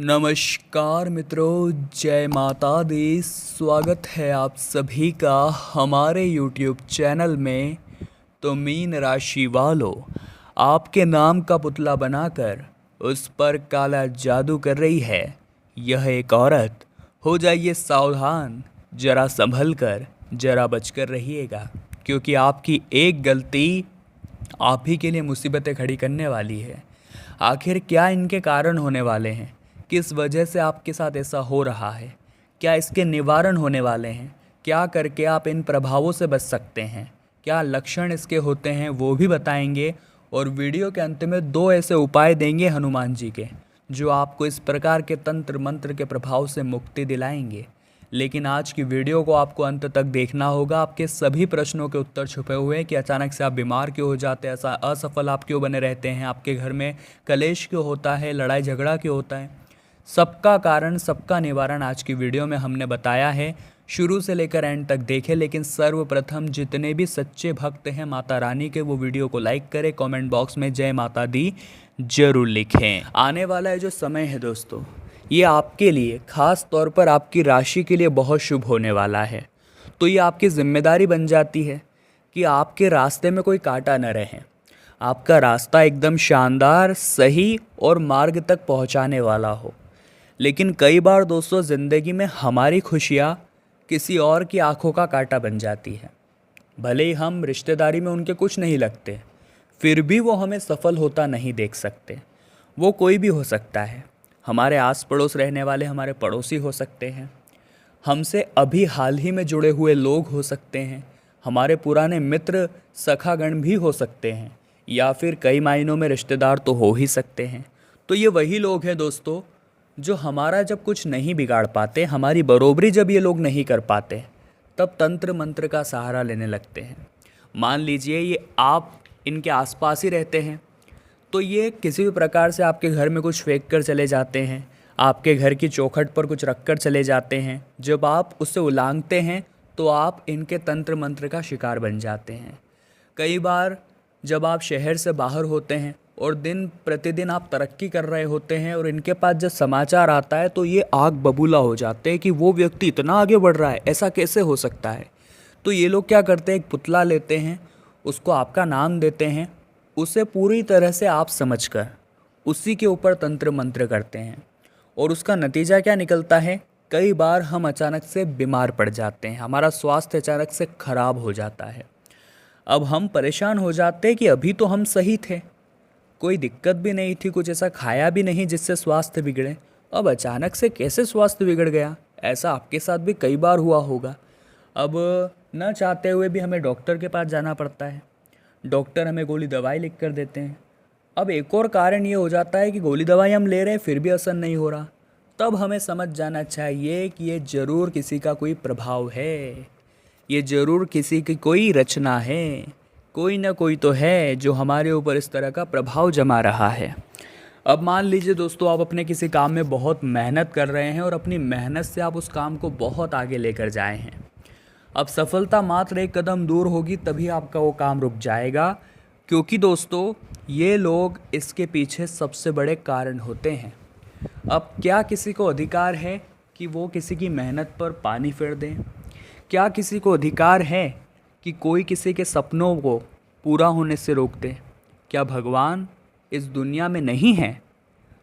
नमस्कार मित्रों, जय माता दी। स्वागत है आप सभी का हमारे YouTube चैनल में। तो मीन राशि वालों, आपके नाम का पुतला बनाकर उस पर काला जादू कर रही है यह एक औरत। हो जाइए सावधान, जरा संभल कर, जरा बचकर रहिएगा, क्योंकि आपकी एक गलती आप ही के लिए मुसीबतें खड़ी करने वाली है। आखिर क्या इनके कारण होने वाले हैं? किस वजह से आपके साथ ऐसा हो रहा है? क्या इसके निवारण होने वाले हैं? क्या करके आप इन प्रभावों से बच सकते हैं? क्या लक्षण इसके होते हैं वो भी बताएंगे। और वीडियो के अंत में 2 ऐसे उपाय देंगे हनुमान जी के, जो आपको इस प्रकार के तंत्र मंत्र के प्रभाव से मुक्ति दिलाएंगे। लेकिन आज की वीडियो को आपको अंत तक देखना होगा। आपके सभी प्रश्नों के उत्तर छुपे हुए हैं कि अचानक से आप बीमार क्यों हो जाते हैं, ऐसा असफल आप क्यों बने रहते हैं, आपके घर में कलेश क्यों होता है, लड़ाई झगड़ा क्यों होता है। सबका कारण, सबका निवारण आज की वीडियो में हमने बताया है। शुरू से लेकर एंड तक देखें। लेकिन सर्वप्रथम जितने भी सच्चे भक्त हैं माता रानी के, वो वीडियो को लाइक करें, कमेंट बॉक्स में जय माता दी जरूर लिखें। आने वाला है जो समय है दोस्तों, ये आपके लिए, खास तौर पर आपकी राशि के लिए बहुत शुभ होने वाला है। तो ये आपकी जिम्मेदारी बन जाती है कि आपके रास्ते में कोई कांटा न रहे। आपका रास्ता एकदम शानदार, सही और मार्ग तक पहुंचाने वाला हो। लेकिन कई बार दोस्तों ज़िंदगी में हमारी खुशियाँ किसी और की आंखों का कांटा बन जाती है। भले ही हम रिश्तेदारी में उनके कुछ नहीं लगते, फिर भी वो हमें सफल होता नहीं देख सकते। वो कोई भी हो सकता है। हमारे आस पड़ोस रहने वाले हमारे पड़ोसी हो सकते हैं, हमसे अभी हाल ही में जुड़े हुए लोग हो सकते हैं, हमारे पुराने मित्र सखागण भी हो सकते हैं, या फिर कई मायनों में रिश्तेदार तो हो ही सकते हैं। तो ये वही लोग हैं दोस्तों जो हमारा जब कुछ नहीं बिगाड़ पाते, हमारी बरोबरी जब ये लोग नहीं कर पाते, तब तंत्र मंत्र का सहारा लेने लगते हैं। मान लीजिए ये आप इनके आसपास ही रहते हैं, तो ये किसी भी प्रकार से आपके घर में कुछ फेंक कर चले जाते हैं, आपके घर की चौखट पर कुछ रख कर चले जाते हैं। जब आप उससे उलांघते हैं तो आप इनके तंत्र मंत्र का शिकार बन जाते हैं। कई बार जब आप शहर से बाहर होते हैं और दिन प्रतिदिन आप तरक्की कर रहे होते हैं और इनके पास जब समाचार आता है तो ये आग बबूला हो जाते हैं कि वो व्यक्ति इतना आगे बढ़ रहा है, ऐसा कैसे हो सकता है। तो ये लोग क्या करते हैं, एक पुतला लेते हैं, उसको आपका नाम देते हैं, उसे पूरी तरह से आप समझकर उसी के ऊपर तंत्र मंत्र करते हैं। और उसका नतीजा क्या निकलता है, कई बार हम अचानक से बीमार पड़ जाते हैं, हमारा स्वास्थ्य अचानक से खराब हो जाता है। अब हम परेशान हो जाते हैं कि अभी तो हम सही थे, कोई दिक्कत भी नहीं थी, कुछ ऐसा खाया भी नहीं जिससे स्वास्थ्य बिगड़े, अब अचानक से कैसे स्वास्थ्य बिगड़ गया। ऐसा आपके साथ भी कई बार हुआ होगा। अब न चाहते हुए भी हमें डॉक्टर के पास जाना पड़ता है, डॉक्टर हमें गोली दवाई लिख कर देते हैं। अब एक और कारण ये हो जाता है कि गोली दवाई हम ले रहे हैं फिर भी असर नहीं हो रहा। तब हमें समझ जाना चाहिए कि ये ज़रूर किसी का कोई प्रभाव है, ये ज़रूर किसी की कोई रचना है, कोई ना कोई तो है जो हमारे ऊपर इस तरह का प्रभाव जमा रहा है। अब मान लीजिए दोस्तों, आप अपने किसी काम में बहुत मेहनत कर रहे हैं और अपनी मेहनत से आप उस काम को बहुत आगे लेकर जाए हैं। अब सफलता मात्र एक कदम दूर होगी, तभी आपका वो काम रुक जाएगा, क्योंकि दोस्तों ये लोग इसके पीछे सबसे बड़े कारण होते हैं। अब क्या किसी को अधिकार है कि वो किसी की मेहनत पर पानी फेर दें? क्या किसी को अधिकार है कि कोई किसी के सपनों को पूरा होने से रोक दे? क्या भगवान इस दुनिया में नहीं है?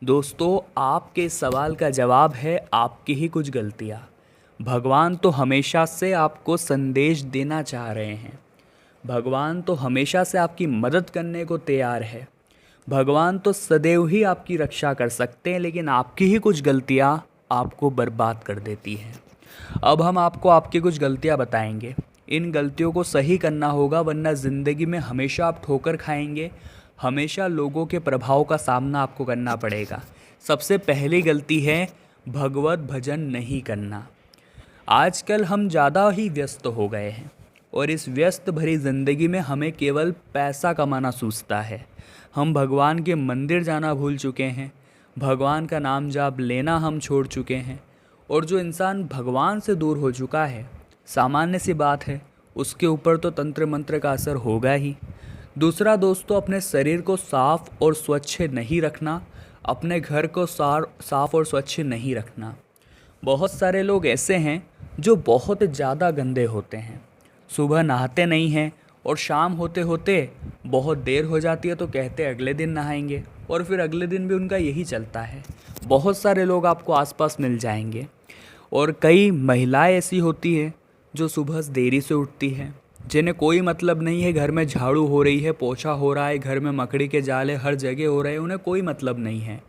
दोस्तों, आपके सवाल का जवाब है आपकी ही कुछ गलतियाँ। भगवान तो हमेशा से आपको संदेश देना चाह रहे हैं, भगवान तो हमेशा से आपकी मदद करने को तैयार है, भगवान तो सदैव ही आपकी रक्षा कर सकते हैं, लेकिन आपकी ही कुछ गलतियाँ आपको बर्बाद कर देती हैं। अब हम आपको आपकी कुछ गलतियाँ बताएंगे, इन गलतियों को सही करना होगा, वरना ज़िंदगी में हमेशा आप ठोकर खाएंगे, हमेशा लोगों के प्रभाव का सामना आपको करना पड़ेगा। सबसे पहली गलती है भगवत भजन नहीं करना। आजकल हम ज़्यादा ही व्यस्त हो गए हैं और इस व्यस्त भरी ज़िंदगी में हमें केवल पैसा कमाना सूझता है। हम भगवान के मंदिर जाना भूल चुके हैं, भगवान का नाम जाप लेना हम छोड़ चुके हैं। और जो इंसान भगवान से दूर हो चुका है, सामान्य सी बात है, उसके ऊपर तो तंत्र मंत्र का असर होगा ही। दूसरा दोस्तों, अपने शरीर को साफ और स्वच्छ नहीं रखना, अपने घर को साफ और स्वच्छ नहीं रखना। बहुत सारे लोग ऐसे हैं जो बहुत ज़्यादा गंदे होते हैं, सुबह नहाते नहीं हैं और शाम होते होते बहुत देर हो जाती है तो कहते हैं अगले दिन नहाएंगे, और फिर अगले दिन भी उनका यही चलता है। बहुत सारे लोग आपको आसपास मिल जाएंगे। और कई महिलाएं ऐसी होती हैं जो सुबह देरी से उठती हैं, जिन्हें कोई मतलब नहीं है घर में झाड़ू हो रही है, पोछा हो रहा है, घर में मकड़ी के जाले हर जगह हो रहे हैं, उन्हें कोई मतलब नहीं है।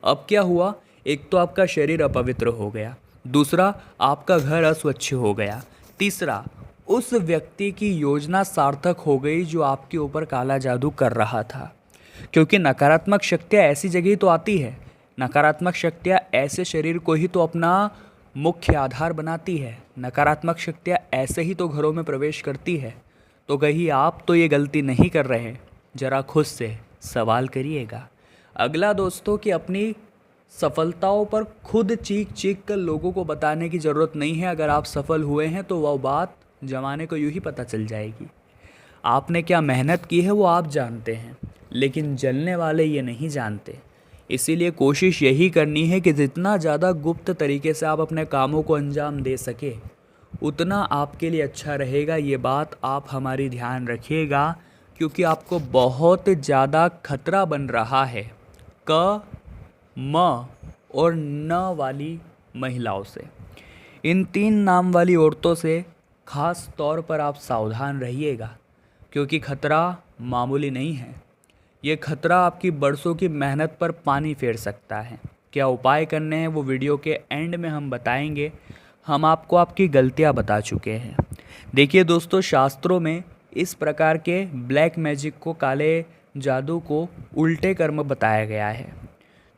अब क्या हुआ, एक तो आपका शरीर अपवित्र हो गया, दूसरा आपका घर अस्वच्छ हो गया, तीसरा उस व्यक्ति की योजना सार्थक हो गई जो आपके ऊपर काला जादू कर रहा था। क्योंकि नकारात्मक शक्तियाँ ऐसी जगह ही तो आती है, नकारात्मक शक्तियाँ ऐसे शरीर को ही तो अपना मुख्य आधार बनाती है, नकारात्मक शक्तियाँ ऐसे ही तो घरों में प्रवेश करती है। तो कहीं आप तो ये गलती नहीं कर रहे, ज़रा खुद से सवाल करिएगा। अगला दोस्तों कि अपनी सफलताओं पर खुद चीख चीख कर लोगों को बताने की ज़रूरत नहीं है। अगर आप सफल हुए हैं तो वह बात जमाने को यूँ ही पता चल जाएगी। आपने क्या मेहनत की है वो आप जानते हैं, लेकिन जलने वाले ये नहीं जानते। इसीलिए कोशिश यही करनी है कि जितना ज़्यादा गुप्त तरीके से आप अपने कामों को अंजाम दे सके उतना आपके लिए अच्छा रहेगा। ये बात आप हमारी ध्यान रखिएगा, क्योंकि आपको बहुत ज़्यादा खतरा बन रहा है क, म और न वाली महिलाओं से। इन 3 नाम वाली औरतों से ख़ास तौर पर आप सावधान रहिएगा, क्योंकि खतरा मामूली नहीं है। ये खतरा आपकी बरसों की मेहनत पर पानी फेर सकता है। क्या उपाय करने हैं वो वीडियो के एंड में हम बताएंगे। हम आपको आपकी गलतियां बता चुके हैं। देखिए दोस्तों, शास्त्रों में इस प्रकार के ब्लैक मैजिक को, काले जादू को उल्टे कर्म बताया गया है।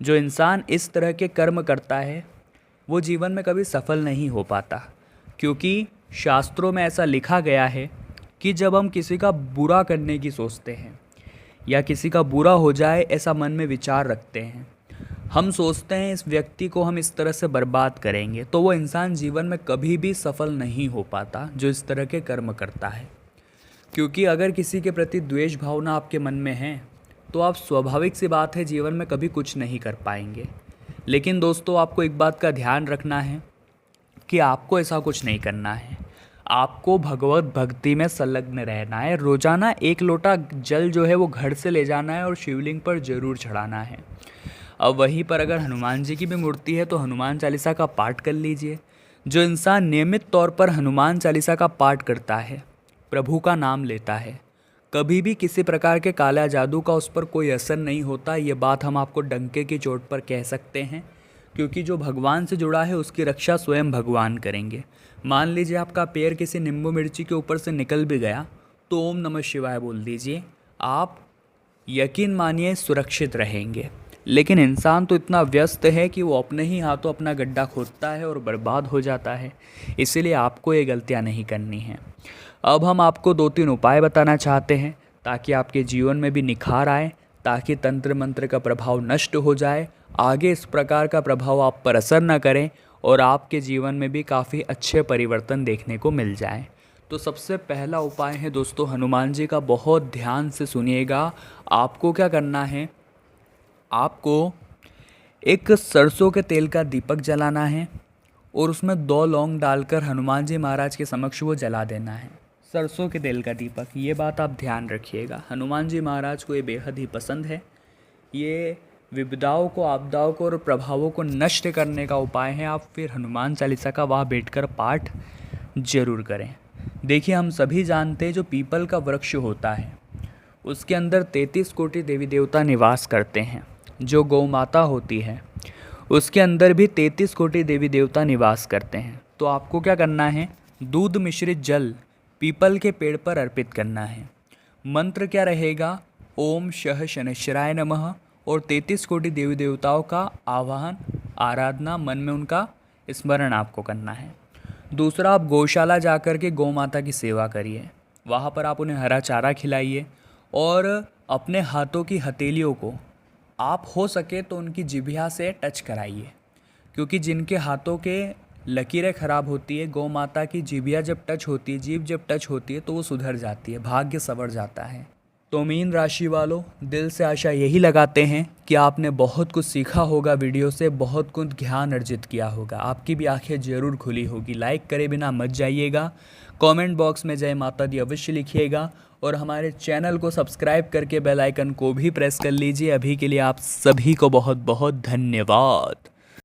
जो इंसान इस तरह के कर्म करता है वो जीवन में कभी सफल नहीं हो पाता, क्योंकि शास्त्रों में ऐसा लिखा गया है कि जब हम किसी का बुरा करने की सोचते हैं या किसी का बुरा हो जाए ऐसा मन में विचार रखते हैं, हम सोचते हैं इस व्यक्ति को हम इस तरह से बर्बाद करेंगे, तो वो इंसान जीवन में कभी भी सफल नहीं हो पाता जो इस तरह के कर्म करता है। क्योंकि अगर किसी के प्रति द्वेष भावना आपके मन में है तो आप, स्वाभाविक सी बात है, जीवन में कभी कुछ नहीं कर पाएंगे। लेकिन दोस्तों, आपको एक बात का ध्यान रखना है कि आपको ऐसा कुछ नहीं करना है। आपको भगवत भक्ति में संलग्न रहना है। रोज़ाना 1 लोटा जल जो है वो घर से ले जाना है और शिवलिंग पर ज़रूर चढ़ाना है। अब वहीं पर अगर हनुमान जी की भी मूर्ति है तो हनुमान चालीसा का पाठ कर लीजिए। जो इंसान नियमित तौर पर हनुमान चालीसा का पाठ करता है, प्रभु का नाम लेता है, कभी भी किसी प्रकार के काला जादू का उस पर कोई असर नहीं होता। ये बात हम आपको डंके की चोट पर कह सकते हैं, क्योंकि जो भगवान से जुड़ा है उसकी रक्षा स्वयं भगवान करेंगे। मान लीजिए आपका पैर किसी नींबू मिर्ची के ऊपर से निकल भी गया तो ओम नमः शिवाय बोल दीजिए, आप यकीन मानिए सुरक्षित रहेंगे। लेकिन इंसान तो इतना व्यस्त है कि वो अपने ही हाथों अपना गड्ढा खोदता है और बर्बाद हो जाता है। इसीलिए आपको ये गलतियाँ नहीं करनी हैं। अब हम आपको 2-3 उपाय बताना चाहते हैं ताकि आपके जीवन में भी निखार आए, ताकि तंत्र मंत्र का प्रभाव नष्ट हो जाए, आगे इस प्रकार का प्रभाव आप पर असर न करें और आपके जीवन में भी काफ़ी अच्छे परिवर्तन देखने को मिल जाए। तो सबसे पहला उपाय है दोस्तों हनुमान जी का, बहुत ध्यान से सुनिएगा। आपको क्या करना है, आपको एक सरसों के तेल का दीपक जलाना है और उसमें 2 लौंग डालकर हनुमान जी महाराज के समक्ष वो जला देना है। सरसों के तेल का दीपक, ये बात आप ध्यान रखिएगा। हनुमान जी महाराज को ये बेहद ही पसंद है। ये विपदाओं को, आपदाओं को और प्रभावों को नष्ट करने का उपाय है। आप फिर हनुमान चालीसा का वहाँ बैठकर पाठ जरूर करें। देखिए, हम सभी जानते हैं जो पीपल का वृक्ष होता है उसके अंदर 33 कोटि देवी देवता निवास करते हैं। जो गौ माता होती है उसके अंदर भी 33 कोटि देवी देवता निवास करते हैं। तो आपको क्या करना है, दूध मिश्रित जल पीपल के पेड़ पर अर्पित करना है। मंत्र क्या रहेगा, ओम शः शनैश्चराय नमः, और 33 कोटि देवी देवताओं का आवाहन, आराधना, मन में उनका स्मरण आपको करना है। दूसरा, आप गौशाला जाकर के गौ माता की सेवा करिए। वहाँ पर आप उन्हें हरा चारा खिलाइए और अपने हाथों की हथेलियों को आप हो सके तो उनकी जिभिया से टच कराइए, क्योंकि जिनके हाथों के लकीरें ख़राब होती है, गौ माता की जिभिया जब टच होती है, जीभ जब टच होती है तो वो सुधर जाती है, भाग्य संवर जाता है। तो मीन राशि वालों, दिल से आशा यही लगाते हैं कि आपने बहुत कुछ सीखा होगा वीडियो से, बहुत कुछ ज्ञान अर्जित किया होगा, आपकी भी आंखें जरूर खुली होगी। लाइक करे बिना मत जाइएगा, कमेंट बॉक्स में जय माता दी अवश्य लिखिएगा और हमारे चैनल को सब्सक्राइब करके बेल आइकन को भी प्रेस कर लीजिए। अभी के लिए आप सभी को बहुत बहुत धन्यवाद।